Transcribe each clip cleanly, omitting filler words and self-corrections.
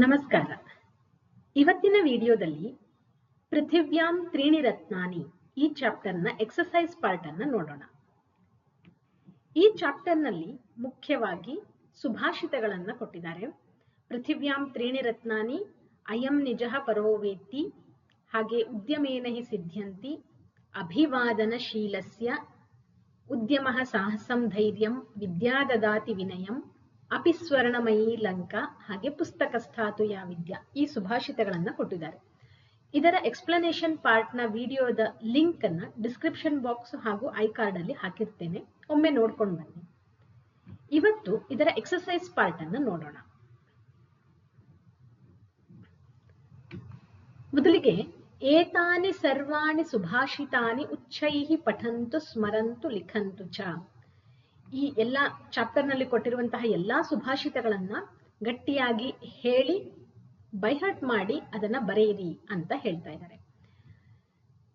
ನಮಸ್ಕಾರ. ಇವತ್ತಿನ ವಿಡಿಯೋದಲ್ಲಿ ಪೃಥಿವ್ಯಾಂ ತ್ರೀಣಿ ರತ್ನಾನಿ ಈ ಚಾಪ್ಟರ್ನ ಎಕ್ಸರ್ಸೈಸ್ ಪಾರ್ಟ್ ಅನ್ನು ನೋಡೋಣ. ಈ ಚಾಪ್ಟರ್ನಲ್ಲಿ ಮುಖ್ಯವಾಗಿ ಸುಭಾಷಿತಗಳನ್ನು ಕೊಟ್ಟಿದ್ದಾರೆ. ಪೃಥಿವ್ಯಾಂ ತ್ರೀಣಿ ರತ್ನಾನಿ, ಅಯಂ ನಿಜಃ ಪರೋ ವೇತ್ತಿ, ಹಾಗೆ ಉದ್ಯಮೇನ ಹಿ ಸಿದ್ಧ್ಯಂತಿ, ಅಭಿವಾದನಶೀಲಸ್ಯ, ಉದ್ಯಮಃ ಸಾಹಸಂ ಧೈರ್ಯಂ, ವಿದ್ಯಾ ದದಾತಿ ವಿನಯಂ, ಅಪಿ ಸ್ವರ್ಣಮಯೀ ಲಂಕಾ, ಹಾಗೆ ಪುಸ್ತಕಸ್ಥಾತು ಯಾ ವಿದ್ಯಾ. ಈ ಸುಭಾಷಿತಗಳನ್ನು ಕೊಟ್ಟಿದ್ದಾರೆ. ಇದರ ಎಕ್ಸ್ಪ್ಲನೇಷನ್ ಪಾರ್ಟ್ ನ ವಿಡಿಯೋದ ಲಿಂಕ್ ಅನ್ನ ಡಿಸ್ಕ್ರಿಪ್ಷನ್ ಬಾಕ್ಸ್ ಹಾಗೂ ಐ ಕಾರ್ಡ್ ಅಲ್ಲಿ ಹಾಕಿರ್ತೇನೆ, ಒಮ್ಮೆ ನೋಡ್ಕೊಂಡು ಬನ್ನಿ. ಇವತ್ತು ಇದರ ಎಕ್ಸರ್ಸೈಸ್ ಪಾರ್ಟ್ ಅನ್ನು ನೋಡೋಣ. ಮೊದಲಿಗೆ ಏತಾನಿ ಸರ್ವಾಣಿ ಸುಭಾಷಿತಾನಿ ಉಚ್ಚೈಹಿ ಪಠಂತು ಸ್ಮರಂತು ಲಿಖಂತು ಚ. ಈ ಎಲ್ಲ ಚಾಪ್ಟರ್ ನಲ್ಲಿ ಕೊಟ್ಟಿರುವಂತಹ ಎಲ್ಲಾ ಸುಭಾಷಿತಗಳನ್ನ ಗಟ್ಟಿಯಾಗಿ ಹೇಳಿ ಬೈಹರ್ಟ್ ಮಾಡಿ ಅದನ್ನ ಬರೆಯಿರಿ ಅಂತ ಹೇಳ್ತಾ ಇದ್ದಾರೆ.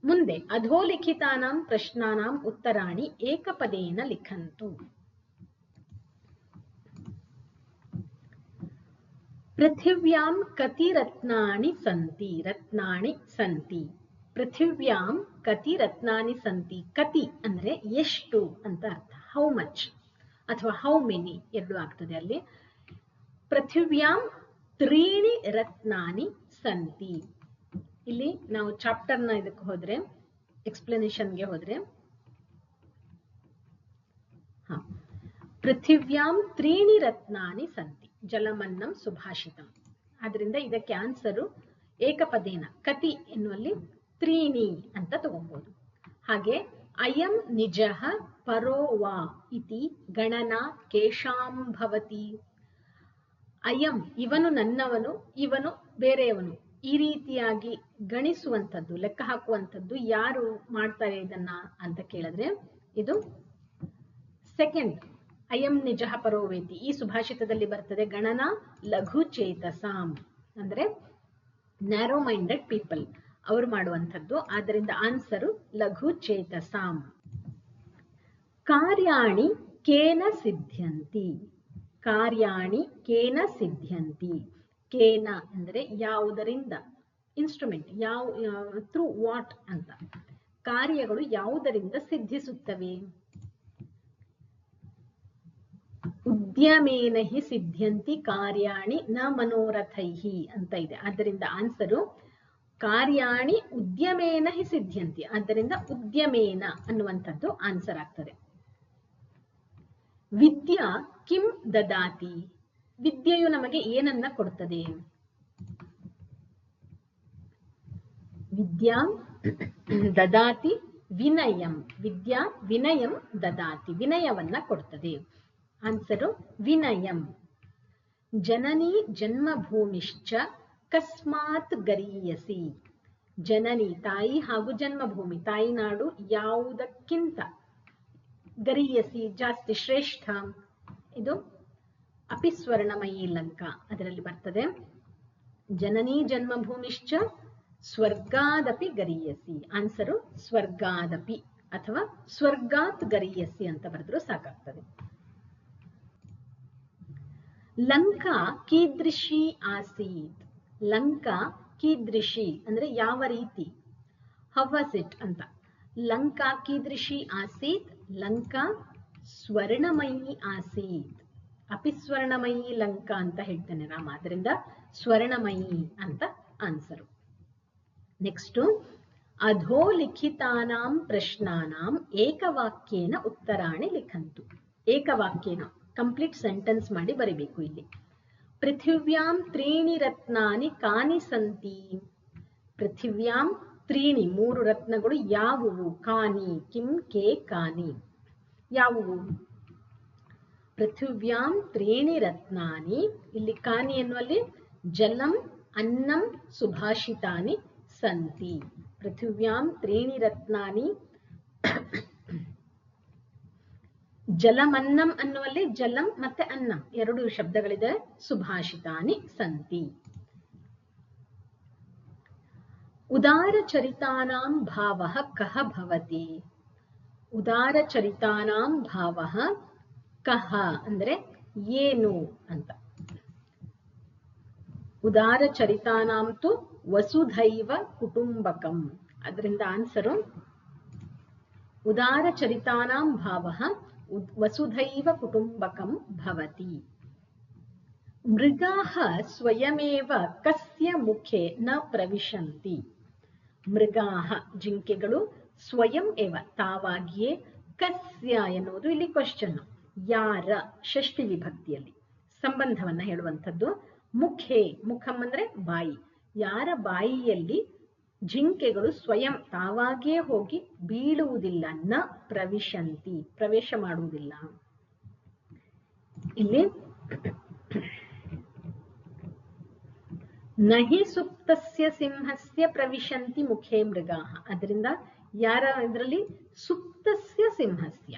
ಮುಂದೆ ಅಧೋಲಿಖಿತಾನಾಂ ಪ್ರಶ್ನಾನಾಂ ಉತ್ತರಾಣಿ ಏಕಪದೇನ ಲಿಖಂತು. ಪೃಥಿವ್ಯಾಂ ಕತಿ ರತ್ನಾನಿ ಸಂತಿ. ರತ್ನಾನಿ ಸಂತಿ. ಪೃಥಿವ್ಯಾಂ ಕತಿ ರತ್ನಾನಿ ಸಂತಿ. ಕತಿ ಅಂದ್ರೆ ಎಷ್ಟು ಅಂತ ಅರ್ಥ. ಹೌ ಮಚ್ ಅಥವಾ ಹೌ ಮೆನಿ ಎರಡು ಆಗ್ತದೆ ಅಲ್ಲಿ. ಪೃಥಿವ್ಯಾಂ ತ್ರೀಣಿ ರತ್ನಾನಿ ಸಂತಿ. ಇಲ್ಲಿ ನಾವು ಚಾಪ್ಟರ್ನ ಇದಕ್ಕೆ ಹೋದ್ರೆ, ಎಕ್ಸ್ಪ್ಲನೇಷನ್ಗೆ ಹೋದ್ರೆ, ಪೃಥಿವ್ಯಾಂ ತ್ರೀಣಿ ರತ್ನಾನಿ ಸಂತಿ ಜಲಮನ್ನಂ ಸುಭಾಷಿತಂ. ಆದ್ರಿಂದ ಇದಕ್ಕೆ ಆನ್ಸರು ಏಕಪದೇನ ಕತಿ ಎನ್ನುವಲ್ಲಿ ತ್ರೀಣಿ ಅಂತ ತಗೊಬಹುದು. ಹಾಗೆ ಅಯಂ ನಿಜಃ ಪರೋ ವಾ ಇತಿ ಗಣನಾ ಕೇಶಾಂ ಭವತಿ. ಅಯಂ ಇವನು ನನ್ನವನು, ಇವನು ಬೇರೆಯವನು, ಈ ರೀತಿಯಾಗಿ ಗಣಿಸುವಂಥದ್ದು, ಲೆಕ್ಕ ಹಾಕುವಂಥದ್ದು ಯಾರು ಮಾಡ್ತಾರೆ ಇದನ್ನ ಅಂತ ಕೇಳಿದ್ರೆ ಇದು ಸೆಕೆಂಡ್. ಅಯಂ ನಿಜಃ ಪರೋವೇತಿ ಈ ಸುಭಾಷಿತದಲ್ಲಿ ಬರ್ತದೆ. ಗಣನಾ ಲಘು ಚೇತಸಾಂ ಅಂದ್ರೆ ನ್ಯಾರೋ ಮೈಂಡೆಡ್ ಪೀಪಲ್ ಅವರು ಮಾಡುವಂಥದ್ದು. ಆದ್ದರಿಂದ ಆನ್ಸರು ಲಘು ಚೇತಸಾಂ. ಕಾರ್ಯಾಣಿ ಕೇನ ಸಿದ್ಧ್ಯಂತಿ. ಕಾರ್ಯಾಣಿ ಕೇನ ಸಿದ್ಧ್ಯಂತಿ. ಕೇನ ಅಂದ್ರೆ ಯಾವುದರಿಂದ, ಇನ್ಸ್ಟ್ರೂಮೆಂಟ್ ಥ್ರೂ ವಾಟ್ ಅಂತ. ಕಾರ್ಯಗಳು ಯಾವುದರಿಂದ ಸಿದ್ಧಿಸುತ್ತವೆ? ಉದ್ಯಮೇನ ಹಿ ಸಿದ್ಧ್ಯಂತಿ ಕಾರ್ಯಾಣಿ ನ ಮನೋರಥೈಹಿ ಅಂತ ಇದೆ. ಆದ್ದರಿಂದ ಆನ್ಸರು ಕಾರ್ಯಾಣಿ ಉದ್ಯಮೇನ ಹಿ ಸಿದ್ಧ್ಯಂತಿ. ಆದ್ದರಿಂದ ಉದ್ಯಮೇನ ಅನ್ನುವಂಥದ್ದು ಆನ್ಸರ್ ಆಗ್ತದೆ. ವಿದ್ಯಾ ಕಿಂ ದದಾತಿ. ವಿದ್ಯೆಯು ನಮಗೆ ಏನನ್ನ ಕೊಡ್ತದೆ? ವಿದ್ಯಾ ದದಾತಿ ವಿನಯಂ. ವಿದ್ಯಾ ವಿನಯಂ ದದಾತಿ. ವಿನಯವನ್ನ ಕೊಡ್ತದೆ. ಆನ್ಸರು ವಿನಯಂ. ಜನನಿ ಜನ್ಮಭೂಮಿಶ್ಚ ಕಸ್ಮಾತ್ ಗರೀಯಸಿ. ಜನನಿ ತಾಯಿ ಹಾಗೂ ಜನ್ಮಭೂಮಿ ತಾಯಿನಾಡು ಯಾವುದಕ್ಕಿಂತ, ಗರೀಯಸಿ ಜಾಸ್ತಿ ಶ್ರೇಷ್ಠ. ಇದು ಅಪಿ ಸ್ವರ್ಣಮಯೀ ಲಂಕಾ ಅದರಲ್ಲಿ ಬರ್ತದೆ. ಜನನಿ ಜನ್ಮಭೂಮಿಶ್ಚ ಸ್ವರ್ಗಾದಪಿ ಗರೀಯಸಿ. ಆನ್ಸರು ಸ್ವರ್ಗಾದಪಿ ಅಥವಾ ಸ್ವರ್ಗಾತ್ ಗರೀಯಸಿ ಅಂತ ಬರೆದ್ರು ಸಾಕಾಗ್ತದೆ. ಲಂಕಾ ಕೀದೃಶಿ ಆಸೀತ್. ಲಂಕಾ ಕೀದೃಶಿ ಅಂದ್ರೆ ಯಾವ ರೀತಿ, ಹೌ ವಾಸ್ ಇಟ್ ಅಂತ. ಲಂಕಾ ಕೀದೃಶಿ ಆಸೀತ್. ಲಂಕಾ ಸ್ವರ್ಣಮಯೀ ಆಸೀತ್. ಅಪಿ ಸ್ವರ್ಣಮಯೀ ಲಂಕಾ ಅಂತ ಹೇಳ್ತೇನೆ ರಾಮ. ಅದರಿಂದ ಸ್ವರ್ಣಮಯೀ ಅಂತ ಆನ್ಸರು. ನೆಕ್ಸ್ಟ್ ಅಧೋಲಿಖಿತಾನಾಂ ಪ್ರಶ್ನಾನಾಂ ಏಕವಾಕ್ಯೇನ ಉತ್ತರಾಣಿ ಲಿಖಂತು. ಏಕವಾಕ್ಯೇನ ಕಂಪ್ಲೀಟ್ ಸೆಂಟೆನ್ಸ್ ಮಾಡಿ ಬರಿಬೇಕು ಇಲ್ಲಿ. ಪೃಥಿವ್ಯಾಂ ತ್ರೀಣಿ ರತ್ನಾನಿ ಕಾನಿ ಸಂತಿ. ಪೃಥಿವ್ಯಾಂ ತ್ರೀಣಿ ಮೂರು ರತ್ನಗಳು ಯಾವುವು? ಕಾನಿ ಕಿಂ ಕೆ ಕಾನಿ ಯಾವುವು? ಪೃಥಿವ್ಯಾಂ ತ್ರೀಣಿ ರತ್ನಾನಿ. ಇಲ್ಲಿ ಕಾನಿ ಎನ್ನುವಲ್ಲಿ ಜಲಂ ಅನ್ನಂ ಸುಭಾಷಿತಾನಿ ಸಂತಿ. ಪೃಥಿವ್ಯಾಂ ತ್ರೀಣಿ ರತ್ನಾನಿ. ಜಲಮನ್ನಂ ಅನ್ನುವಲ್ಲಿ ಜಲಂ ಮತ್ತೆ ಅನ್ನಂ ಎರಡು ಶಬ್ದಗಳಿದೆ. ಸುಭಾಷಿತಾನಿ ಸಂತಿ. ಉದಾರ ಚರಿತಾನಾಂ ಭಾವಃ ಕಹ ಭವತಿ. ಉದಾರ ಚರಿತಾನಾಂ ಭಾವಃ ಕಹ ಅಂದ್ರೆ ಏನು ಅಂತ. ಉದಾರ ಚರಿತಾನಾಂತು ವಸುಧೈವ ಕುಟುಂಬಕಂ. ಅದರಿಂದ ಆನ್ಸರು ಉದಾರ ಚರಿತಾನಾಂ ಭಾವಃ ವಸುಧೈವ ಕುಟುಂಬಕಂ ಭವತಿ. ಮೃಗಾಃ ಸ್ವಯಮೇವ ಕಸ್ಯ ಮುಖೆ ನ ಪ್ರವಿಶಂತಿ. ಮೃಗಾಃ ಜಿಂಕೆಗಳು ಸ್ವಯಂ ಏವ ತಾವಾಗಿಯೇ, ಕಸ್ಯ ಎನ್ನುವುದು ಇಲ್ಲಿ ಕ್ವಶನ್, ಯಾರ ಷಷ್ಠಿ ವಿಭಕ್ತಿಯಲ್ಲಿ ಸಂಬಂಧವನ್ನ ಹೇಳುವಂಥದ್ದು. ಮುಖೆ, ಮುಖಂ ಅಂದ್ರೆ ಬಾಯಿ, ಯಾರ ಬಾಯಿಯಲ್ಲಿ ಜಿಂಕೆಗಳು ಸ್ವಯಂ ತಾವಾಗಿಯೇ ಹೋಗಿ ಬೀಳುವುದಿಲ್ಲ, ನ ಪ್ರವಿಶಂತಿ ಪ್ರವೇಶ ಮಾಡುವುದಿಲ್ಲ. ಇಲ್ಲಿ ನಹಿ ಸುಪ್ತಸ್ಯ ಸಿಂಹಸ್ಯ ಪ್ರವಿಶಂತಿ ಮುಖೇ ಮೃಗಾಃ. ಅದರಿಂದ ಯಾರ ಇದರಲ್ಲಿ ಸುಪ್ತಸ್ಯ ಸಿಂಹಸ್ಯ,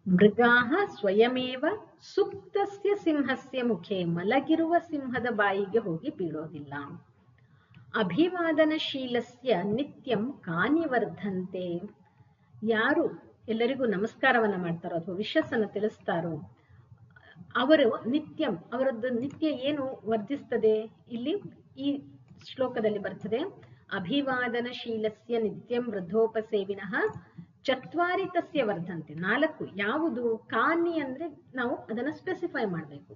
ಮೃಗಾಃ ಸ್ವಯಮೇವ ಸುಪ್ತಸ್ಯ ಸಿಂಹಸ್ಯ ಮುಖೇ, ಮಲಗಿರುವ ಸಿಂಹದ ಬಾಯಿಗೆ ಹೋಗಿ ಬೀಳೋದಿಲ್ಲ. ಅಭಿವಾದನಶೀಲಸ್ಯ ನಿತ್ಯಂ ಕಾನಿ ವರ್ಧಂತೆ. ಯಾರು ಎಲ್ಲರಿಗೂ ನಮಸ್ಕಾರವನ್ನ ಮಾಡ್ತಾರೋ ಅಥವಾ ವಿಶ್ವಸನ್ನ ತಿಳಿಸ್ತಾರೋ ಅವರು ನಿತ್ಯಂ, ಅವರದ್ದು ನಿತ್ಯ ಏನು ವರ್ಧಿಸ್ತದೆ, ಇಲ್ಲಿ ಈ ಶ್ಲೋಕದಲ್ಲಿ ಬರ್ತದೆ. ಅಭಿವಾದನಶೀಲಸ್ಯ ನಿತ್ಯಂ ವೃದ್ಧೋಪಸೇವಿನಃ ಚತ್ವಾರಿ ತಸ್ಯ ವರ್ಧಂತೆ. 4 ಯಾವುದು? ಕಾನಿ ಅಂದ್ರೆ ನಾವು ಅದನ್ನ ಸ್ಪೆಸಿಫೈ ಮಾಡಬೇಕು.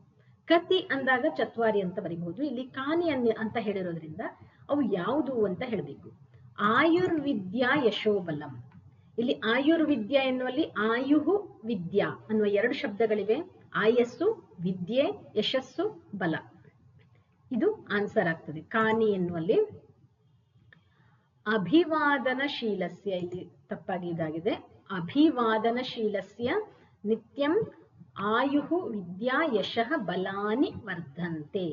ಕತಿ ಅಂದಾಗ ಚತ್ವಾರಿ ಅಂತ ಬರೀಬಹುದು, ಇಲ್ಲಿ ಕಾನಿ ಅಂತ ಹೇಳಿರೋದ್ರಿಂದ ಅವು ಯಾವುದು ಅಂತ ಹೇಳಬೇಕು. ಆಯುರ್ವಿದ್ಯಾ ಯಶೋಬಲಂ. ಇಲ್ಲಿ ಆಯುರ್ವಿದ್ಯಾ ಎನ್ನುವಲ್ಲಿ ಆಯುಹು ವಿದ್ಯಾ ಅನ್ನುವ 2 ಶಬ್ದಗಳಿವೆ. ಆಯಸ್ಸು ವಿದ್ಯೆ, ಯಶಸ್ಸು ಬಲ. ಇದು ಆನ್ಸರ್ ಆಗ್ತದೆ. ಕಾನಿ ಎನ್ನುವಲ್ಲಿ ಅಭಿವಾದನಶೀಲಸ್ಯ, ಇಲ್ಲಿ ತಪ್ಪಾಗಿ ಇದಾಗಿದೆ. ಅಭಿವಾದನಶೀಲಸ್ಯ ನಿತ್ಯಂ ಆಯುಹು ವಿದ್ಯಾ ಯಶಃ ಬಲಾನಿ ವರ್ಧಂತೆ.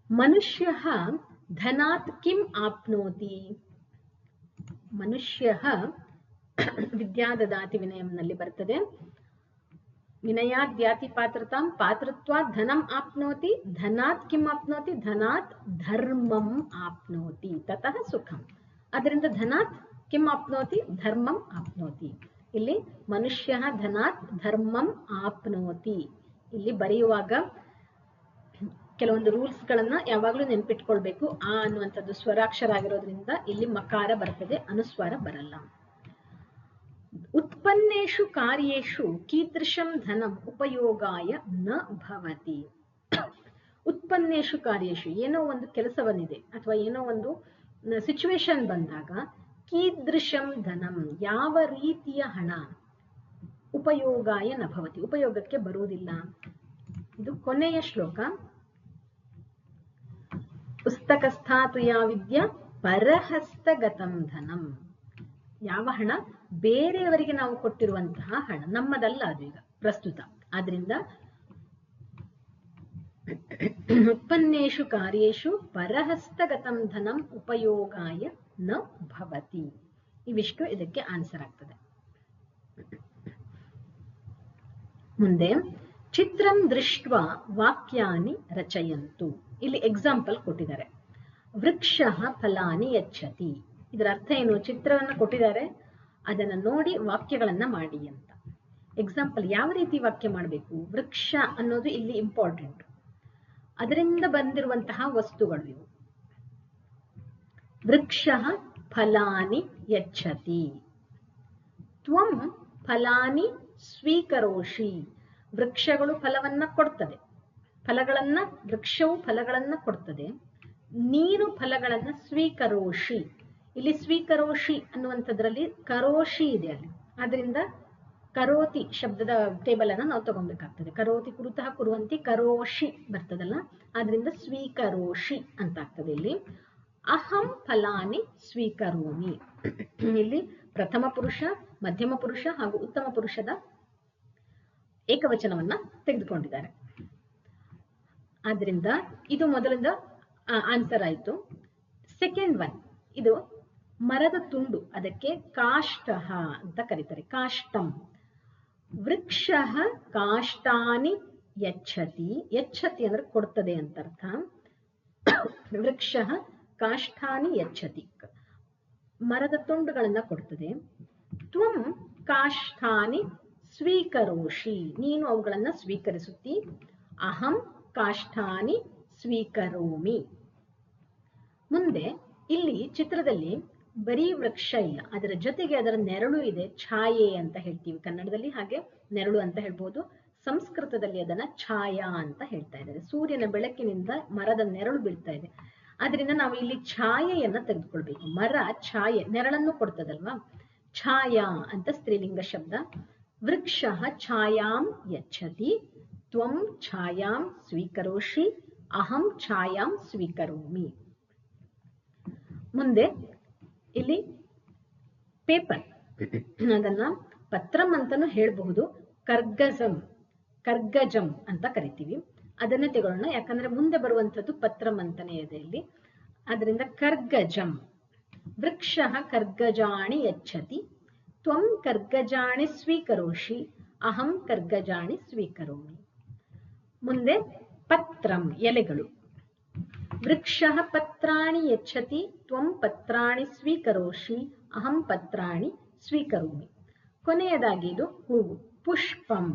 ಮನುಷ್ಯಃ ಧನಾತ್ ಕಿಂ ಆಪ್ನೋತಿ. ಮನುಷ್ಯಃ ವಿದ್ಯಾದದಾತಿ ವಿನಯಂನಲ್ಲಿ ಬರ್ತದೆ. ವಿನಯಾದ್ಯಾತಿ ಪಾತ್ರತಾಂ ಪಾತ್ರತ್ವಾತ್ ಧನಂ ಆಪ್ನೋತಿ. ಧನಾತ್ ಕಿಂ ಆಪ್ನೋತಿ? ಧನಾತ್ ಧರ್ಮಂ ಆಪ್ನೋತಿ ತತಃ ಸುಖಂ. ಅದರಿಂದ ಧನಾತ್ ಕಿಂ ಆಪ್ನೋತಿ? ಧರ್ಮಂ ಆಪ್ನೋತಿ. ಇಲ್ಲಿ ಮನುಷ್ಯ ಧನಾತ್ ಧರ್ಮಂ ಆಪ್ನೋತಿ. ಇಲ್ಲಿ ಬರೆಯುವಾಗ ಕೆಲವೊಂದು ರೂಲ್ಸ್ ಗಳನ್ನ ಯಾವಾಗಲೂ ನೆನ್ಪಿಟ್ಕೊಳ್ಬೇಕು. ಆ ಅನ್ನುವಂಥದ್ದು ಸ್ವರಾಕ್ಷರ ಆಗಿರೋದ್ರಿಂದ ಇಲ್ಲಿ ಮಕಾರ ಬರ್ತದೆ, ಅನುಸ್ವಾರ ಬರಲ್ಲ. ಉತ್ಪನ್ನೇಷು ಕಾರ್ಯೇಷು ಕೀದೃಶಂ ಧನಂ ಉಪಯೋಗಾಯ ನ ಭವತಿ. ಉತ್ಪನ್ನೇಷು ಕಾರ್ಯೇಷು, ಏನೋ ಒಂದು ಕೆಲಸವನ್ನಿದೆ ಅಥವಾ ಏನೋ ಒಂದು ಸಿಚುವೇಶನ್ ಬಂದಾಗ ಕೀದೃಶಂ ಧನಂ, ಯಾವ ರೀತಿಯ ಹಣ, ಉಪಯೋಗಾಯ ನ ಭವತಿ, ಉಪಯೋಗಕ್ಕೆ ಬರುವುದಿಲ್ಲ. ಇದು ಕೊನೆಯ ಶ್ಲೋಕ. ಪುಸ್ತಕಸ್ಥಾತು ಯಾ ವಿದ್ಯಾ ಪರಹಸ್ತಗತಂ ಧನಂ. ಯಾವ ಹಣ? ಬೇರೆಯವರಿಗೆ ನಾವು ಕೊಟ್ಟಿರುವಂತಹ ಹಣ, ನಮ್ಮದಲ್ಲ ಅದು ಈಗ ಪ್ರಸ್ತುತ. ಆದ್ರಿಂದ ಉತ್ಪನ್ನೇಷು ಕಾರ್ಯೇಷು ಪರಹಸ್ತಗತಂ ಧನಂ ಉಪಯೋಗಾಯ ನ ಭವತಿ. ಇವಿಷ್ಟು ಇದಕ್ಕೆ ಆನ್ಸರ್ ಆಗ್ತದೆ. ಮುಂದೆ ಚಿತ್ರಂ ದೃಷ್ಟ್ವಾ ವಾಕ್ಯಾನಿ ರಚಯಂತು. ಇಲ್ಲಿ ಎಕ್ಸಾಂಪಲ್ ಕೊಟ್ಟಿದ್ದಾರೆ. ವೃಕ್ಷಃ ಫಲಾನಿ ಯಚ್ಛತಿ. ಇದರ ಅರ್ಥ ಏನು? ಚಿತ್ರವನ್ನ ಕೊಟ್ಟಿದ್ದಾರೆ, ಅದನ್ನ ನೋಡಿ ವಾಕ್ಯಗಳನ್ನ ಮಾಡಿ ಅಂತ. ಎಕ್ಸಾಂಪಲ್ ಯಾವ ರೀತಿ ವಾಕ್ಯ ಮಾಡಬೇಕು? ವೃಕ್ಷ ಅನ್ನೋದು ಇಲ್ಲಿ ಇಂಪಾರ್ಟೆಂಟ್. ಅದರಿಂದ ಬಂದಿರುವಂತಹ ವಸ್ತುಗಳು ಇವು. ವೃಕ್ಷಃ ಫಲಾನಿ ಯಚ್ಛತಿ. ತ್ವಂ ಫಲಾನಿ ಸ್ವೀಕರೋಷಿ. ವೃಕ್ಷಗಳು ಫಲವನ್ನ ಕೊಡ್ತದೆ, ಫಲಗಳನ್ನ, ವೃಕ್ಷವು ಫಲಗಳನ್ನ ಕೊಡ್ತದೆ. ನೀನು ಫಲಗಳನ್ನ ಸ್ವೀಕರೋಷಿ. ಇಲ್ಲಿ ಸ್ವೀಕರೋಷಿ ಅನ್ನುವಂಥದ್ರಲ್ಲಿ ಕರೋಷಿ ಇದೆ ಅಲ್ಲಿ, ಆದ್ರಿಂದ ಕರೋತಿ ಶಬ್ದದ ಟೇಬಲ್ ಅನ್ನ ನಾವು ತಗೊಳ್ಬೇಕಾಗ್ತದೆ. ಕರೋತಿ ಕುರುತಃ ಕುರುವಂತಿ ಕರೋಷಿ ಬರ್ತದಲ್ಲ, ಆದ್ರಿಂದ ಸ್ವೀಕರೋಷಿ ಅಂತ ಆಗ್ತದೆ. ಇಲ್ಲಿ ಅಹಂ ಫಲಾನಿ ಸ್ವೀಕರೋಮಿ. ಇಲ್ಲಿ ಪ್ರಥಮ ಪುರುಷ, ಮಧ್ಯಮ ಪುರುಷ ಹಾಗೂ ಉತ್ತಮ ಪುರುಷದ ಏಕವಚನವನ್ನ ತೆಗೆದುಕೊಂಡಿದ್ದಾರೆ. ಆದ್ರಿಂದ ಇದು ಮೊದಲಿಂದ ಆನ್ಸರ್ ಆಯ್ತು. ಸೆಕೆಂಡ್ ಒನ್, ಇದು ಮರದ ತುಂಡು, ಅದಕ್ಕೆ ಕಾಷ್ಟಃ ಅಂತ ಕರೀತಾರೆ. ಕಾಷ್ಟಂ. ವೃಕ್ಷಃ ಕಾಷ್ಟಾನಿ ಯಚ್ಛತಿ. ಯಚ್ಛತಿ ಅಂದ್ರೆ ಕೊಡ್ತದೆ ಅಂತ ಅರ್ಥ. ವೃಕ್ಷಃ ಕಾಷ್ಟಾನಿ ಯಚ್ಛತಿ, ಮರದ ತುಂಡುಗಳನ್ನ ಕೊಡ್ತದೆ. ತ್ವಂ ಕಾಷ್ಟಾನಿ ಸ್ವೀಕರೋಷಿ. ನೀನು ಅವುಗಳನ್ನ ಸ್ವೀಕರಿಸುತ್ತಿ. ಅಹಂ ಕಾಷ್ಠಾನಿ ಸ್ವೀಕರೋಮಿ. ಮುಂದೆ ಇಲ್ಲಿ ಚಿತ್ರದಲ್ಲಿ ಬರೀ ವೃಕ್ಷ ಇಲ್ಲ, ಅದರ ಜೊತೆಗೆ ಅದರ ನೆರಳು ಇದೆ, ಛಾಯೆ ಅಂತ ಹೇಳ್ತೀವಿ ಕನ್ನಡದಲ್ಲಿ, ಹಾಗೆ ನೆರಳು ಅಂತ ಹೇಳ್ಬೋದು. ಸಂಸ್ಕೃತದಲ್ಲಿ ಅದನ್ನ ಛಾಯಾ ಅಂತ ಹೇಳ್ತಾ ಇದ್ದಾರೆ. ಸೂರ್ಯನ ಬೆಳಕಿನಿಂದ ಮರದ ನೆರಳು ಬೀಳ್ತಾ ಇದೆ, ಆದ್ರಿಂದ ನಾವು ಇಲ್ಲಿ ಛಾಯೆಯನ್ನ ತೆಗೆದುಕೊಳ್ಬೇಕು. ಮರ ಛಾಯೆ ನೆರಳನ್ನು ಕೊಡ್ತದಲ್ವಾ, ಛಾಯಾ ಅಂತ ಸ್ತ್ರೀಲಿಂಗ ಶಬ್ದ. ವೃಕ್ಷ ಛಾಯಾಂ ಯಚ್ಛತಿ, ತ್ವಂ ಛಾಯಾಂ ಸ್ವೀಕರೋಷಿ, ಅಹಂ ಛಾಯಾಂ ಸ್ವೀಕರೋಮಿ. ಮುಂದೆ ಇಲ್ಲಿ ಪೇಪರ್, ಅದನ್ನ ಪತ್ರಂ ಅಂತಾನು ಹೇಳಬಹುದು, ಕರ್ಗಜಂ ಅಂತ ಕರಿತೀವಿ. ಅದನ್ನೇ ತಗೊಳ್ಳೋಣ, ಯಾಕಂದ್ರೆ ಮುಂದೆ ಬರುವಂತದ್ದು ಪತ್ರಂ ಅಂತಾನೆ ಇದೆ ಇಲ್ಲಿ. ಅದರಿಂದ ಕರ್ಗಜಂ. ವೃಕ್ಷ ಕರ್ಗಜಾಣಿ ಯಚ್ಛತಿ, ತ್ವಂ ಕರ್ಗಜಾಣಿ ಸ್ವೀಕರೋಷಿ, ಅಹಂ ಕರ್ಗಜಾಣಿ ಸ್ವೀಕರೋಮಿ. ಮುಂದೆ ಪತ್ರಂ, ಎಲೆಗಳು. ವೃಕ್ಷ ಪತ್ರಾಣಿ ಯಚ್ಛತಿ, ತ್ವಂ ಪತ್ರಾಣಿ ಸ್ವೀಕರೋಷಿ, ಅಹಂ ಪತ್ರಾಣಿ ಸ್ವೀಕರೋಮಿ. ಕೊನೆಯದಾಗಿ ಇದು ಹೂವು, ಪುಷ್ಪಂ.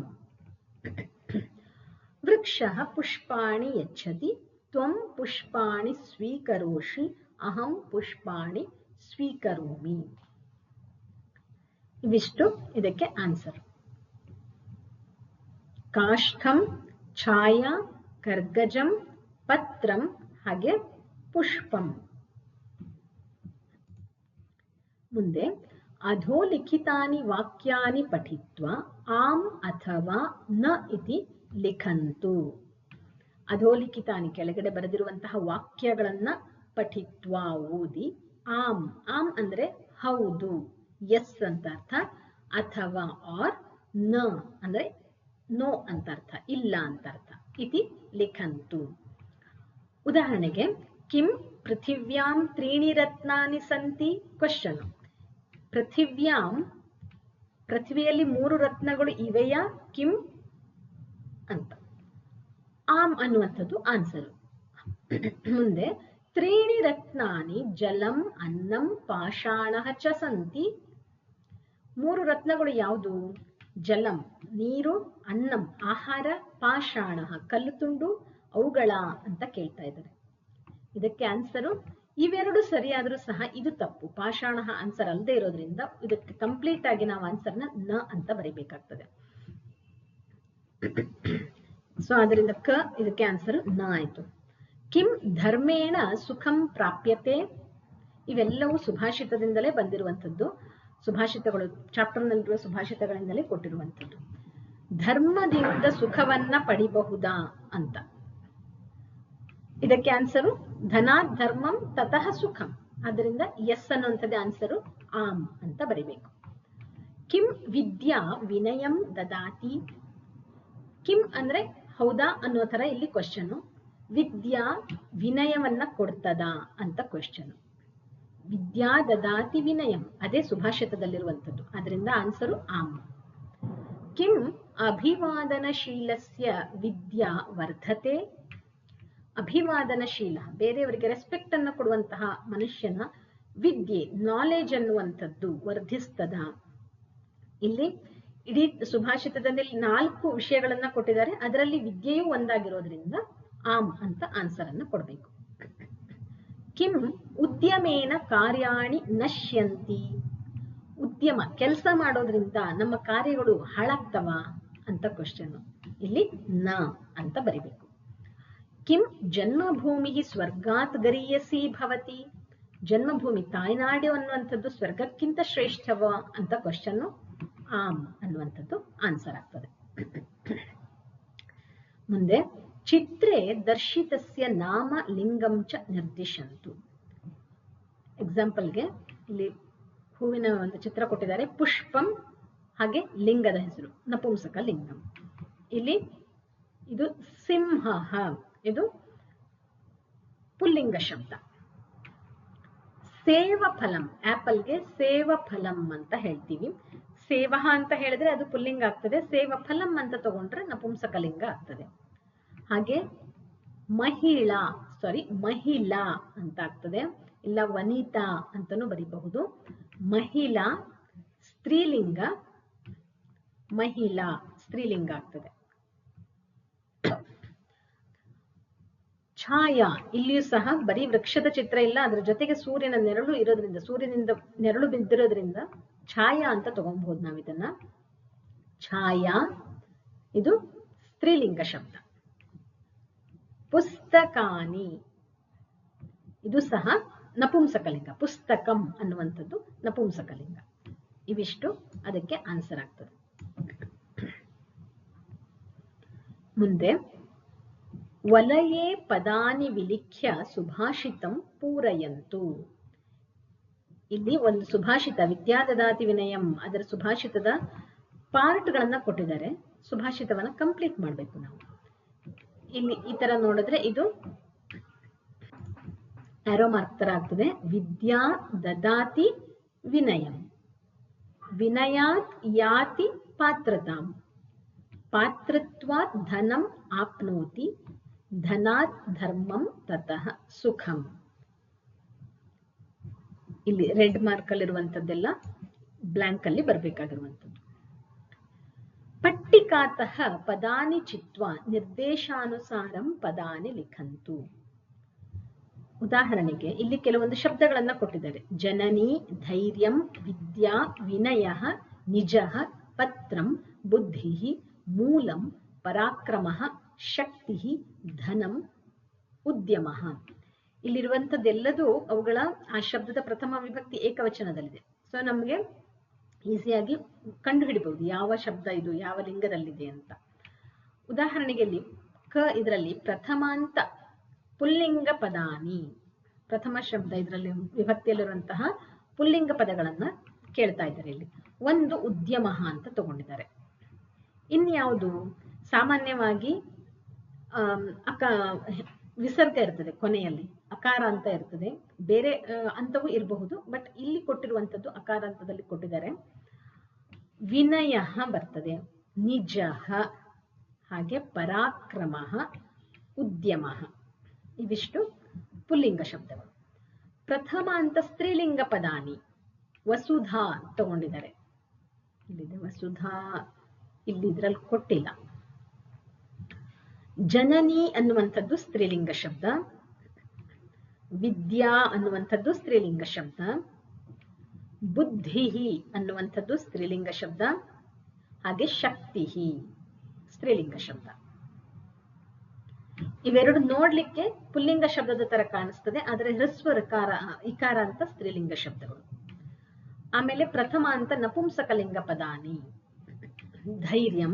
ವೃಕ್ಷ ಪುಷ್ಪಾಣಿ ಯಚ್ಛತಿ, ತ್ವಂ ಪುಷ್ಪಾಣಿ ಸ್ವೀಕರೋಷಿ, ಅಹಂ ಪುಷ್ಪಾಣಿ ಸ್ವೀಕರೋಮಿ. ಇವಿಷ್ಟು ಇದಕ್ಕೆ ಆನ್ಸರ್. ಕಾಷ್ಠಂ, ಛಾಯಾ, ಕರ್ಗಜಂ, ಪತ್ರಂ ಹಾಗೆ ಪುಷ್ಪಂ. ಮುಂದೆ ಅಧೋಲಿಖಿತಾನಿ ವಾಕ್ಯಾನಿ ಪಠಿತ್ವಾ ಆಮ್ ಅಥವಾ ನ ಇತಿ ಲಿಖಂತು. ಅಧೋಲಿಖಿತಾನಿ, ಕೆಳಗಡೆ ಬರೆದಿರುವಂತಹ ವಾಕ್ಯಗಳನ್ನ ಪಠಿತ್ವಾ ಓದಿ, ಆಮ್, ಆಮ್ ಅಂದ್ರೆ ಹೌದು, ಎಸ್ ಅಂತ ಅರ್ಥ, ಅಥವಾ ಆರ್, ನ ಅಂದ್ರೆ ನೋ ಅಂತ ಅರ್ಥ, ಇಲ್ಲ ಅಂತ ಅರ್ಥ, ಇತಿ ಲಿಖಂತು. ಉದಾಹರಣೆಗೆ, ಕಿಂ ಪೃಥಿವ್ಯಾಂ ತ್ರೀಣಿ ರತ್ನಾನಿ ಸಂತಿ? ಕ್ವಶನ್. ಪೃಥಿವ್ಯಾಂ, ಪೃಥ್ವಿಯಲ್ಲಿ 3 ರತ್ನಗಳು ಇವೆಯಾ? ಕಿಂ ಅಂತ. ಆಮ್ ಅನ್ನುವಂಥದ್ದು ಆನ್ಸರ್. ಮುಂದೆ ತ್ರೀಣಿ ರತ್ನಾನಿ ಜಲಂ ಅನ್ನಂ ಪಾಷಾಣಃ ಚ ಸಂತಿ. 3 ರತ್ನಗಳು ಯಾವುದು? ಜಲಂ ನೀರು, ಅನ್ನಂ ಆಹಾರ, ಪಾಷಾಣಃ ಕಲ್ಲು ತುಂಡು, ಅವುಗಳ ಅಂತ ಕೇಳ್ತಾ ಇದ್ದಾರೆ. ಇದಕ್ಕೆ ಆನ್ಸರು ಇವೆರಡು ಸರಿಯಾದ್ರೂ ಸಹ ಇದು ತಪ್ಪು. ಪಾಷಾಣಃ ಆನ್ಸರ್ ಅಲ್ಲದೆ ಇರೋದ್ರಿಂದ ಇದಕ್ಕೆ ಕಂಪ್ಲೀಟ್ ಆಗಿ ನಾವು ಆನ್ಸರ್ನ ನ ಅಂತ ಬರೀಬೇಕಾಗ್ತದೆ. ಸೊ ಅದರಿಂದ ಇದಕ್ಕೆ ಆನ್ಸರ್ ನ ಆಯ್ತು. ಕಿಂ ಧರ್ಮೇಣ ಸುಖಂ ಪ್ರಾಪ್ಯತೆ? ಇವೆಲ್ಲವೂ ಸುಭಾಷಿತದಿಂದಲೇ ಬಂದಿರುವಂಥದ್ದು. ಸುಭಾಷಿತಗಳು ಚಾಪ್ಟರ್ ನಲ್ಲಿರುವ ಸುಭಾಷಿತಗಳಿಂದಲೇ ಕೊಟ್ಟಿರುವಂಥದ್ದು. ಧರ್ಮದಿಂದ ಸುಖವನ್ನ ಪಡಿಬಹುದಾ ಅಂತ. ಇದಕ್ಕೆ ಆನ್ಸರು ಧನಾತ್ ಧರ್ಮಂ ತತಃ ಸುಖಂ. ಆದ್ದರಿಂದ ಎಸ್ ಅನ್ನುವಂಥದ್ದೇ ಆನ್ಸರು, ಆಮ್ ಅಂತ ಬರಿಬೇಕು. ಕಿಂ ವಿದ್ಯಾ ವಿನಯಂ ದದಾತಿ? ಕಿಂ ಅಂದ್ರೆ ಹೌದಾ ಅನ್ನೋ ತರ ಇಲ್ಲಿ ಕ್ವಶನ್. ವಿದ್ಯಾ ವಿನಯವನ್ನ ಕೊಡ್ತದಾ ಅಂತ ಕ್ವಶನ್. ವಿದ್ಯಾ ದದಾತಿ ವಿನಯಂ, ಅದೇ ಸುಭಾಷಿತದಲ್ಲಿರುವಂಥದ್ದು. ಅದರಿಂದ ಆನ್ಸರು ಆಮ್. ಕಿಂ ಅಭಿವಾದನಶೀಲಸ್ಯ ವಿದ್ಯಾ ವರ್ಧತೆ? ಅಭಿವಾದನಶೀಲ, ಬೇರೆಯವರಿಗೆ ರೆಸ್ಪೆಕ್ಟ್ ಅನ್ನು ಕೊಡುವಂತಹ ಮನುಷ್ಯನ ವಿದ್ಯೆ, ನಾಲೆಜ್ ಅನ್ನುವಂಥದ್ದು ವರ್ಧಿಸ್ತದ? ಇಲ್ಲಿ ಇಡೀ ಸುಭಾಷಿತದಲ್ಲಿ 4 ವಿಷಯಗಳನ್ನ ಕೊಟ್ಟಿದ್ದಾರೆ, ಅದರಲ್ಲಿ ವಿದ್ಯೆಯೂ ಒಂದಾಗಿರೋದ್ರಿಂದ ಆಮ್ ಅಂತ ಆನ್ಸರ್ ಅನ್ನು ಕೊಡಬೇಕು. ಕಿಂ ಉದ್ಯಮೇನ ಕಾರ್ಯಾಣಿ ನಶ್ಯಂತಿ? ಉದ್ಯಮ, ಕೆಲಸ ಮಾಡೋದ್ರಿಂದ ನಮ್ಮ ಕಾರ್ಯಗಳು ಹಾಳಾಗ್ತವ ಅಂತ ಕ್ವಶನ್. ಇಲ್ಲಿ ನ ಅಂತ ಬರಿಬೇಕು. ಕಿಂ ಜನ್ಮಭೂಮಿ ಸ್ವರ್ಗಾತ್ ಗರೀಯಸಿ ಭವತಿ? ಜನ್ಮಭೂಮಿ ತಾಯ್ನಾಡು ಅನ್ನುವಂಥದ್ದು ಸ್ವರ್ಗಕ್ಕಿಂತ ಶ್ರೇಷ್ಠವ ಅಂತ ಕ್ವಶನ್. ಆಮ್ ಅನ್ನುವಂಥದ್ದು ಆನ್ಸರ್ ಆಗ್ತದೆ. ಮುಂದೆ ಚಿತ್ರೇ ದರ್ಶಿತಸ್ಯ ನಾಮ ಲಿಂಗಂ ಚ ನಿರ್ದಿಶಂತು. ಎಕ್ಸಾಂಪಲ್ಗೆ ಇಲ್ಲಿ ಹೂವಿನ ಒಂದು ಚಿತ್ರ ಕೊಟ್ಟಿದ್ದಾರೆ, ಪುಷ್ಪಂ ಹಾಗೆ ಲಿಂಗದ ಹೆಸರು ನಪುಂಸಕ ಲಿಂಗಂ. ಇಲ್ಲಿ ಇದು ಸಿಂಹ, ಇದು ಪುಲ್ಲಿಂಗ ಶಬ್ದ. ಸೇವಫಲಂ, ಆಪಲ್ಗೆ ಸೇವಫಲಂ ಅಂತ ಹೇಳ್ತೀವಿ. ಸೇವಹ ಅಂತ ಹೇಳಿದ್ರೆ ಅದು ಪುಲ್ಲಿಂಗ ಆಗ್ತದೆ, ಸೇವಫಲಂ ಅಂತ ತಗೊಂಡ್ರೆ ನಪುಂಸಕ ಲಿಂಗ ಆಗ್ತದೆ. ಹಾಗೆ ಮಹಿಳಾ ಅಂತ ಆಗ್ತದೆ, ಇಲ್ಲ ವನಿತಾ ಅಂತಾನೂ ಬರೀಬಹುದು. ಮಹಿಳಾ ಸ್ತ್ರೀಲಿಂಗ, ಮಹಿಳಾ ಸ್ತ್ರೀಲಿಂಗ ಆಗ್ತದೆ. ಛಾಯಾ, ಇಲ್ಲಿಯೂ ಸಹ ಬರೀ ವೃಕ್ಷದ ಚಿತ್ರ ಇಲ್ಲ, ಅದರ ಜೊತೆಗೆ ಸೂರ್ಯನ ನೆರಳು ಇರೋದ್ರಿಂದ, ಸೂರ್ಯನಿಂದ ನೆರಳು ಬಿದ್ದಿರೋದ್ರಿಂದ ಛಾಯಾ ಅಂತ ತಗೊಬಹುದು ನಾವು ಇದನ್ನ. ಛಾಯಾ ಇದು ಸ್ತ್ರೀಲಿಂಗ ಶಬ್ದ. ಪುಸ್ತಕಾನಿ ಇದು ಸಹ ನಪುಂಸಕಲಿಂಗ. ಪುಸ್ತಕಂ ಅನ್ನುವಂಥದ್ದು ನಪುಂಸಕಲಿಂಗ. ಇವಿಷ್ಟು ಅದಕ್ಕೆ ಆನ್ಸರ್ ಆಗ್ತದೆ. ಮುಂದೆ ವಲಯೇ ಪದಾನಿ ವಿಲಿಖ್ಯ ಸುಭಾಷಿತಂ ಪೂರಯಂತು. ಇಲ್ಲಿ ಒಂದು ಸುಭಾಷಿತ ವಿದ್ಯಾದದಾತಿ ವಿನಯಂ, ಅದರ ಸುಭಾಷಿತದ ಪಾರ್ಟ್ಗಳನ್ನ ಕೊಟ್ಟಿದ್ದಾರೆ. ಸುಭಾಷಿತವನ್ನ ಕಂಪ್ಲೀಟ್ ಮಾಡಬೇಕು ನಾವು. ಇಲ್ಲಿ ಈ ತರ ನೋಡಿದ್ರೆ ಇದು ಆರೋ ಮಾರ್ಕ್ ತರ ಆಗ್ತದೆ. ವಿದ್ಯಾ ದದಾತಿ ವಿನಯಂ, ವಿನಯಾತ್ ಯಾತಿ ಪಾತ್ರತಾಂ, ಪಾತ್ರತ್ವಾತ್ ಧನಂ ಆಪ್ನೋತಿ, ಧನಾತ್ ಧರ್ಮಂ ತತಃ ಸುಖಂ. ಇಲ್ಲಿ ರೆಡ್ ಮಾರ್ಕ್ ಅಲ್ಲಿರುವಂತದ್ದೆಲ್ಲ ಬ್ಲಾಂಕ್ ಅಲ್ಲಿ ಬರಬೇಕಾಗಿರುವಂತದ್ದು. ಪಟ್ಟಿಕಾತಃ ಪದಾನಿ ಚಿತ್ವಾ ನಿರ್ದೇಶಾನುಸಾರಂ ಪದಾನಿ ಲಿಖಂತು. ಉದಾಹರಣೆಗೆ ಇಲ್ಲಿ ಕೆಲವೊಂದು ಶಬ್ದಗಳನ್ನ ಕೊಟ್ಟಿದ್ದಾರೆ. ಜನನಿ, ಧೈರ್ಯಂ, ವಿದ್ಯಾ, ವಿನಯಃ, ನಿಜಃ, ಪತ್ರಂ, ಬುದ್ಧಿಃ, ಮೂಲಂ, ಪರಾಕ್ರಮಃ, ಶಕ್ತಿಃ, ಧನಂ, ಉದ್ಯಮಃ. ಇಲ್ಲಿರುವಂತದ್ದೆಲ್ಲದೂ ಅವುಗಳ ಆ ಶಬ್ದದ ಪ್ರಥಮ ವಿಭಕ್ತಿ ಏಕವಚನದಲ್ಲಿದೆ. ಸೊ ನಮ್ಗೆ ಈಸಿಯಾಗಿ ಕಂಡು ಹಿಡಿಬಹುದು ಯಾವ ಶಬ್ದ ಇದು ಯಾವ ಲಿಂಗದಲ್ಲಿದೆ ಅಂತ. ಉದಾಹರಣೆಗೆ ಇಲ್ಲಿ ಇದರಲ್ಲಿ ಪ್ರಥಮಾಂತ ಪುಲ್ಲಿಂಗ ಪದಾನಿ, ಪ್ರಥಮ ಶಬ್ದ ಇದರಲ್ಲಿ ವಿಭಕ್ತಿಯಲ್ಲಿರುವಂತಹ ಪುಲ್ಲಿಂಗ ಪದಗಳನ್ನ ಕೇಳ್ತಾ ಇದ್ದಾರೆ. ಇಲ್ಲಿ ಒಂದು ಉದ್ಯಮ ಅಂತ ತಗೊಂಡಿದ್ದಾರೆ. ಇನ್ಯಾವುದು ಸಾಮಾನ್ಯವಾಗಿ ವಿಸರ್ಗ ಇರ್ತದೆ ಕೊನೆಯಲ್ಲಿ, ಅಕಾರ ಅಂತ ಇರ್ತದೆ. ಬೇರೆ ಅಂತವೂ ಇರಬಹುದು, ಬಟ್ ಇಲ್ಲಿ ಕೊಟ್ಟಿರುವಂತದ್ದು ಅಕಾರ ಅಂತದಲ್ಲಿ ಕೊಟ್ಟಿದ್ದಾರೆ. ವಿನಯ ಬರ್ತದೆ, ನಿಜ, ಹಾಗೆ ಪರಾಕ್ರಮ, ಉದ್ಯಮ. ಇದಿಷ್ಟು ಪುಲ್ಲಿಂಗ ಶಬ್ದಗಳು. ಪ್ರಥಮ ಅಂತ ಸ್ತ್ರೀಲಿಂಗ ಪದಾನಿ ವಸುಧಾ ತಗೊಂಡಿದ್ದಾರೆ. ಇಲ್ಲಿದೆ ವಸುಧಾ, ಇಲ್ಲಿ ಇದ್ರಲ್ಲಿ ಕೊಟ್ಟಿಲ್ಲ. ಜನನಿ ಅನ್ನುವಂಥದ್ದು ಸ್ತ್ರೀಲಿಂಗ ಶಬ್ದ, ವಿದ್ಯಾ ಅನ್ನುವಂಥದ್ದು ಸ್ತ್ರೀಲಿಂಗ ಶಬ್ದ, ಬುದ್ಧಿ ಅನ್ನುವಂಥದ್ದು ಸ್ತ್ರೀಲಿಂಗ ಶಬ್ದ, ಹಾಗೆ ಶಕ್ತಿ ಸ್ತ್ರೀಲಿಂಗ ಶಬ್ದ. ಇವೆರಡು ನೋಡ್ಲಿಕ್ಕೆ ಪುಲ್ಲಿಂಗ ಶಬ್ದದ ತರ ಕಾಣಿಸ್ತದೆ, ಆದರೆ ಹ್ರಸ್ವ ಇಕಾರ ಅಂತ ಸ್ತ್ರೀಲಿಂಗ ಶಬ್ದಗಳು. ಆಮೇಲೆ ಪ್ರಥಮ ಅಂತ ನಪುಂಸಕಲಿಂಗ ಪದಾನಿ. ಧೈರ್ಯಂ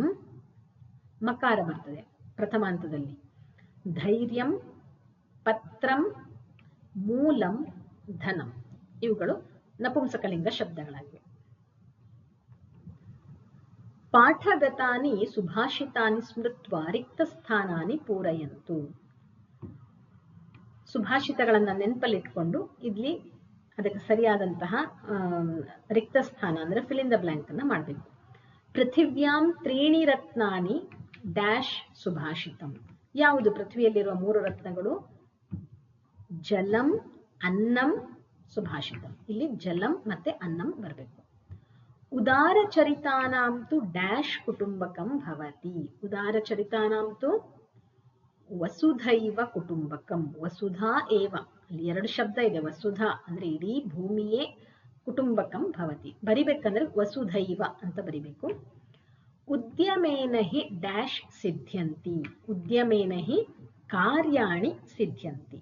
ಮಕಾರ ಬರ್ತದೆ ಪ್ರಥಮ ಹಂತದಲ್ಲಿ. ಧೈರ್ಯಂ, ಪತ್ರಂ, ಮೂಲಂ, ಧನಂ ಇವುಗಳು ನಪುಂಸಕಲಿಂಗ ಶಬ್ದಗಳಾಗಿವೆ. ಪಾಠಗತಾನಿ ಸುಭಾಷಿತಾನಿ ಸ್ಮೃತ್ವ ರಿಕ್ತ ಸ್ಥಾನಾನಿ ಪೂರಯಂತು. ಸುಭಾಷಿತಗಳನ್ನ ನೆನಪಲ್ಲಿಟ್ಕೊಂಡು ಇಲ್ಲಿ ಅದಕ್ಕೆ ಸರಿಯಾದಂತಹ ರಿಕ್ತ ಸ್ಥಾನ ಅಂದ್ರೆ ಫಿಲ್ ಇನ್ ದ ಬ್ಲಾಂಕ್ ಅನ್ನ ಮಾಡಬೇಕು. ಪೃಥಿವ್ಯಾಂ ತ್ರೀಣಿ ರತ್ನಾನಿ ಡ್ಯಾಶ್ ಸುಭಾಷಿತಂ. ಯಾವುದು ಪೃಥ್ವಿಯಲ್ಲಿರುವ 3 ರತ್ನಗಳು? ಜಲಂ, ಅನ್ನಂ, ಸುಭಾಷಿತಂ. ಇಲ್ಲಿ ಜಲಂ ಮತ್ತೆ ಅನ್ನಂ ಬರಬೇಕು. ಉದಾರ ಚರಿತಾನಾಂತು ಡ್ಯಾಶ್ ಕುಟುಂಬಕಂ ಭವತಿ. ಉದಾರ ಚರಿತಾನಾಂತು ವಸುಧೈವ ಕುಟುಂಬಕಂ. ವಸುಧಾ ಏವ, ಅಲ್ಲಿ 2 ಶಬ್ದ ಇದೆ. ವಸುಧಾ ಅಂದ್ರೆ ಇಡೀ ಭೂಮಿಯೇ, ಕುಟುಂಬಕಂ ಭವತಿ ಬರಿಬೇಕಂದ್ರೆ ವಸುಧೈವ ಅಂತ ಬರಿಬೇಕು. ಉದ್ಯಮೇನ ಹಿ ಡ್ಯಾಶ್ ಸಿದ್ಧ್ಯಂತಿ. ಉದ್ಯಮೇನ ಹಿ ಕಾರ್ಯಾಣಿ ಸಿದ್ಧ್ಯಂತಿ.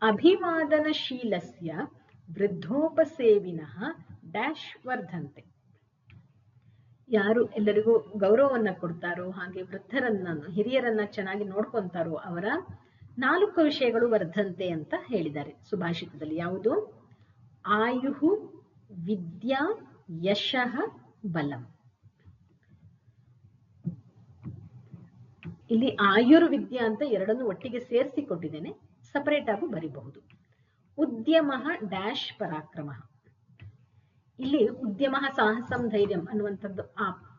ಅಭಿವಾದನಶೀಲಸ್ಯ ವೃದ್ಧೋಪಸೇವಿನಃ ಡ್ಯಾಶ್ ವರ್ಧಂತೆ. ಯಾರು ಎಲ್ಲರಿಗೂ ಗೌರವವನ್ನ ಕೊಡ್ತಾರೋ, ಹಾಗೆ ವೃದ್ಧರನ್ನ ಹಿರಿಯರನ್ನ ಚೆನ್ನಾಗಿ ನೋಡ್ಕೊಂತಾರೋ ಅವರ 4 ವಿಷಯಗಳು ವರ್ಧಂತೆ ಅಂತ ಹೇಳಿದ್ದಾರೆ ಸುಭಾಷಿತದಲ್ಲಿ. ಯಾವುದು? ಆಯುಹು, ವಿದ್ಯಾ, ಯಶಃ, ಬಲಂ. ಇಲ್ಲಿ ಆಯುರ್ವಿದ್ಯಾ ಅಂತ 2 ಒಟ್ಟಿಗೆ ಸೇರಿಸಿ ಕೊಟ್ಟಿದ್ದೇನೆ, ಸಪರೇಟ್ ಆಗಿ ಬರಿಬಹುದು. ಉದ್ಯಮ ಡ್ಯಾಶ್ ಪರಾಕ್ರಮ. ಇಲ್ಲಿ ಉದ್ಯಮ ಸಾಹಸಂ ಧೈರ್ಯಂ ಅನ್ನುವಂಥದ್ದು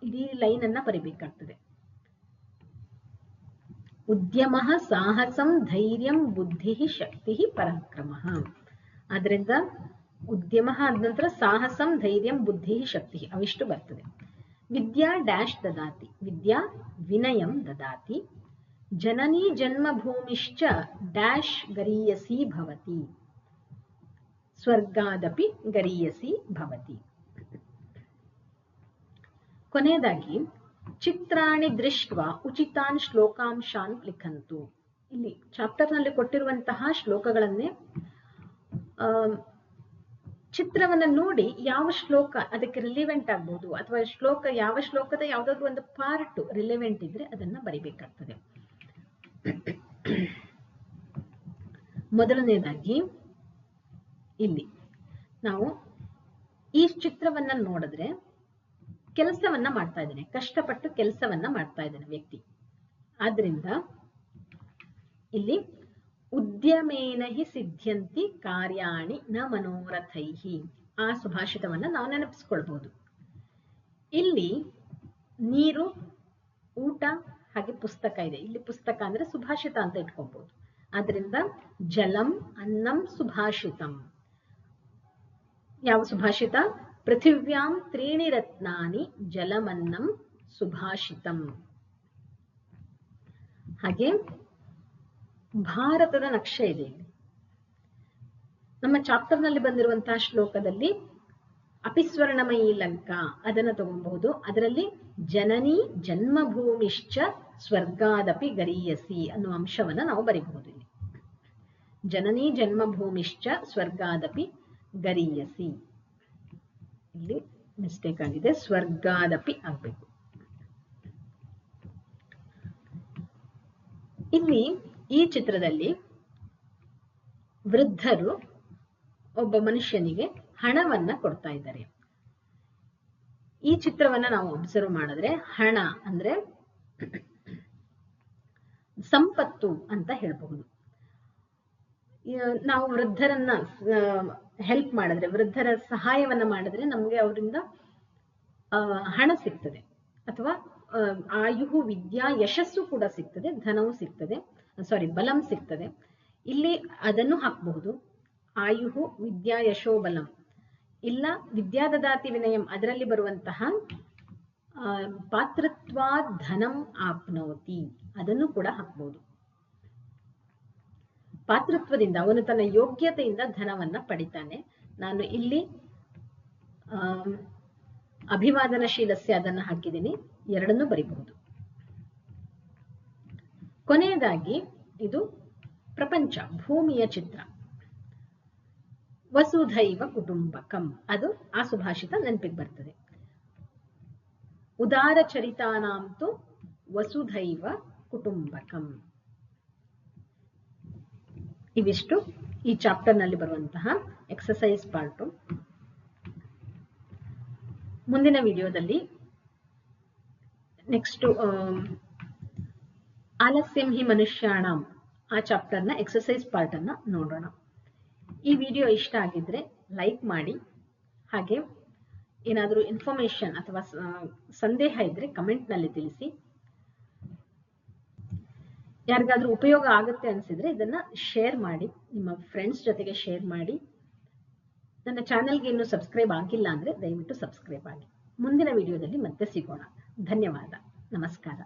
ಇಡೀ ಲೈನ್ ಅನ್ನ ಬರಿಬೇಕಾಗ್ತದೆ. ಉದ್ಯಮ ಸಾಹಸಂ ಧೈರ್ಯಂ ಬುದ್ಧಿ ಶಕ್ತಿ ಪರಾಕ್ರಮ. ಆದ್ರಿಂದ ಉದ್ಯಮ ಆದ ನಂತರ ಸಾಹಸಂ ಧೈರ್ಯಂ ಬುದ್ಧಿ ಶಕ್ತಿ ಅವಿಷ್ಟು ಬರ್ತದೆ. ವಿದ್ಯಾ ಡ್ಯಾಶ್ ದದಾತಿ. ವಿದ್ಯಾ ವಿನಯಂ ದದಾತಿ. ಜನನಿ ಜನ್ಮಭೂಮಿಶ್ಚ ಡ್ಯಾಶ್ ಗರೀಯಸಿ ಭವತಿ ಸ್ವರ್ಗಾದಪಿ ಗರೀಯಸಿ ಭವತಿ. ಕೊನೆಯದಾಗಿ ಚಿತ್ರಾಣಿ ದೃಷ್ಟ್ವಾ ಉಚಿತಾನ್ ಶ್ಲೋಕಾಂಶಾನ್ ಲಿಖಂತು. ಇಲ್ಲಿ ಚಾಪ್ಟರ್ ನಲ್ಲಿ ಕೊಟ್ಟಿರುವಂತಹ ಶ್ಲೋಕಗಳನ್ನೇ ಚಿತ್ರವನ್ನ ನೋಡಿ ಯಾವ ಶ್ಲೋಕ ಅದಕ್ಕೆ ರಿಲಿವೆಂಟ್ ಆಗ್ಬಹುದು ಅಥವಾ ಶ್ಲೋಕ ಯಾವ ಶ್ಲೋಕದ ಯಾವ್ದಾದ್ರು ಒಂದು ಪಾರ್ಟ್ ರಿಲಿವೆಂಟ್ ಇದ್ರೆ ಅದನ್ನ ಬರಿಬೇಕಾಗ್ತದೆ. ಮೊದಲನೇದಾಗಿ ಇಲ್ಲಿ ನಾವು ಈ ಚಿತ್ರವನ್ನ ನೋಡಿದ್ರೆ ಕೆಲಸವನ್ನ ಮಾಡ್ತಾ ಇದ್ದೇನೆ, ಕಷ್ಟಪಟ್ಟು ಕೆಲಸವನ್ನ ಮಾಡ್ತಾ ಇದ್ದೇನೆ ವ್ಯಕ್ತಿ. ಆದ್ರಿಂದ ಇಲ್ಲಿ ಉದ್ಯಮೇನ ಹಿ ಸಿದ್ಧ್ಯಂತಿ ಕಾರ್ಯಾಣಿ ನ ಮನೋರಥೈಹಿ ಆ ಸುಭಾಷಿತವನ್ನ ನಾವು ನೆನಪಿಸ್ಕೊಳ್ಬಹುದು. ಇಲ್ಲಿ ನೀರು, ಊಟ ಹಾಗೆ ಪುಸ್ತಕ ಇದೆ. ಇಲ್ಲಿ ಪುಸ್ತಕ ಅಂದ್ರೆ ಸುಭಾಷಿತ ಅಂತ ಇಟ್ಕೊಬಹುದು. ಆದ್ರಿಂದ ಜಲಂ ಅನ್ನಂ ಸುಭಾಷಿತಂ. ಯಾವ ಸುಭಾಷಿತ? ಪೃಥಿವ್ಯಾಂ ತ್ರೀಣಿ ರತ್ನಾನಿ ಜಲಮನ್ನಂ ಸುಭಾಷಿತಂ. ಹಾಗೆ ಭಾರತದ ನಕ್ಷೆ ಇದೆ. ನಮ್ಮ ಚಾಪ್ಟರ್ ನಲ್ಲಿ ಬಂದಿರುವಂತಹ ಶ್ಲೋಕದಲ್ಲಿ ಅಪಿಸ್ವರ್ಣಮಯಿ ಲಂಕಾ ಅದನ್ನ ತಗೊಬಹುದು. ಅದರಲ್ಲಿ ಜನನಿ ಜನ್ಮಭೂಮಿಶ್ಚ ಸ್ವರ್ಗಾದಪಿ ಗರೀಯಸಿ ಅನ್ನುವ ಅಂಶವನ್ನ ನಾವು ಬರೀಬಹುದು. ಇಲ್ಲಿ ಜನನಿ ಜನ್ಮಭೂಮಿಶ್ಚ ಸ್ವರ್ಗಾದಪಿ ಗರೀಯಸಿ. ಇಲ್ಲಿ ಮಿಸ್ಟೇಕ್ ಆಗಿದೆ, ಸ್ವರ್ಗಾದಪಿ ಆಗ್ಬೇಕು. ಇಲ್ಲಿ ಈ ಚಿತ್ರದಲ್ಲಿ ವೃದ್ಧರು ಒಬ್ಬ ಮನುಷ್ಯನಿಗೆ ಹಣವನ್ನ ಕೊಡ್ತಾ ಇದ್ದಾರೆ. ಈ ಚಿತ್ರವನ್ನ ನಾವು ಅಬ್ಸರ್ವ್ ಮಾಡಿದ್ರೆ ಹಣ ಅಂದ್ರೆ ಸಂಪತ್ತು ಅಂತ ಹೇಳಬಹುದು. ನಾವು ವೃದ್ಧರನ್ನ ಹೆಲ್ಪ್ ಮಾಡಿದ್ರೆ, ವೃದ್ಧರ ಸಹಾಯವನ್ನ ಮಾಡಿದ್ರೆ ನಮ್ಗೆ ಅವರಿಂದ ಹಣ ಸಿಗ್ತದೆ, ಅಥವಾ ಆಯುಹು ವಿದ್ಯಾ ಯಶಸ್ಸು ಕೂಡ ಸಿಗ್ತದೆ, ಧನವೂ ಸಿಗ್ತದೆ, ಬಲಂ ಸಿಗ್ತದೆ. ಇಲ್ಲಿ ಅದನ್ನು ಹಾಕಬಹುದು. ಆಯುಹು ವಿದ್ಯಾ ಯಶೋ ಬಲಂ. ಇಲ್ಲ ವಿದ್ಯಾದದಾತಿ ವಿನಯಂ ಅದರಲ್ಲಿ ಬರುವಂತಹ ಪಾತೃತ್ವಾ ಧನಂ ಆಪ್ನೋತಿ ಅದನ್ನು ಕೂಡ ಹಾಕಬಹುದು. ಪಾತೃತ್ವದಿಂದ ಅವನು ತನ್ನ ಯೋಗ್ಯತೆಯಿಂದ ಧನವನ್ನ ಪಡಿತಾನೆ. ನಾನು ಇಲ್ಲಿ ಅಭಿವಾದನಶೀಲಸ್ಯ ಅದನ್ನ ಹಾಕಿದ್ದೀನಿ. ಎರಡನ್ನೂ ಬರಿಬಹುದು. ಕೊನೆಯದಾಗಿ ಇದು ಪ್ರಪಂಚ, ಭೂಮಿಯ ಚಿತ್ರ. ವಸುಧೈವ ಕುಟುಂಬಕಂ ಅದು ಆ ಸುಭಾಷಿತ ನೆನಪಿಗೆ ಬರ್ತದೆ. ಉದಾರ ಚರಿತಾನಾಂತು ವಸುಧೈವ ಕುಟುಂಬಕಂ. ಇವಿಷ್ಟು ಈ ಚಾಪ್ಟರ್ ನಲ್ಲಿ ಬರುವಂತಹ ಎಕ್ಸರ್ಸೈಸ್ ಪಾರ್ಟ್. ಮುಂದಿನ ವಿಡಿಯೋದಲ್ಲಿ ನೆಕ್ಸ್ಟ್ ಆಲಸ್ಯಂ ಹಿ ಮನುಷ್ಯಾಣಂ ಆ ಚಾಪ್ಟರ್ನ ಎಕ್ಸರ್ಸೈಸ್ ಪಾರ್ಟ್ ಅನ್ನ ನೋಡೋಣ. ಈ ವಿಡಿಯೋ ಇಷ್ಟ ಆಗಿದ್ರೆ ಲೈಕ್ ಮಾಡಿ. ಹಾಗೆ ಏನಾದರೂ ಇನ್ಫಾರ್ಮೇಶನ್ ಅಥವಾ ಸಂದೇಹ ಇದ್ರೆ ಕಮೆಂಟ್ ನಲ್ಲಿ ತಿಳಿಸಿ. ಯಾರಿಗಾದ್ರೂ ಉಪಯೋಗ ಆಗುತ್ತೆ ಅನ್ಸಿದ್ರೆ ಇದನ್ನ ಶೇರ್ ಮಾಡಿ, ನಿಮ್ಮ ಫ್ರೆಂಡ್ಸ್ ಜೊತೆಗೆ ಶೇರ್ ಮಾಡಿ. ನನ್ನ ಚಾನೆಲ್ಗೆ ಇನ್ನೂ ಸಬ್ಸ್ಕ್ರೈಬ್ ಆಗಿಲ್ಲ ಅಂದ್ರೆ ದಯವಿಟ್ಟು ಸಬ್ಸ್ಕ್ರೈಬ್ ಆಗಿ. ಮುಂದಿನ ವಿಡಿಯೋದಲ್ಲಿ ಮತ್ತೆ ಸಿಗೋಣ. ಧನ್ಯವಾದ. ನಮಸ್ಕಾರ.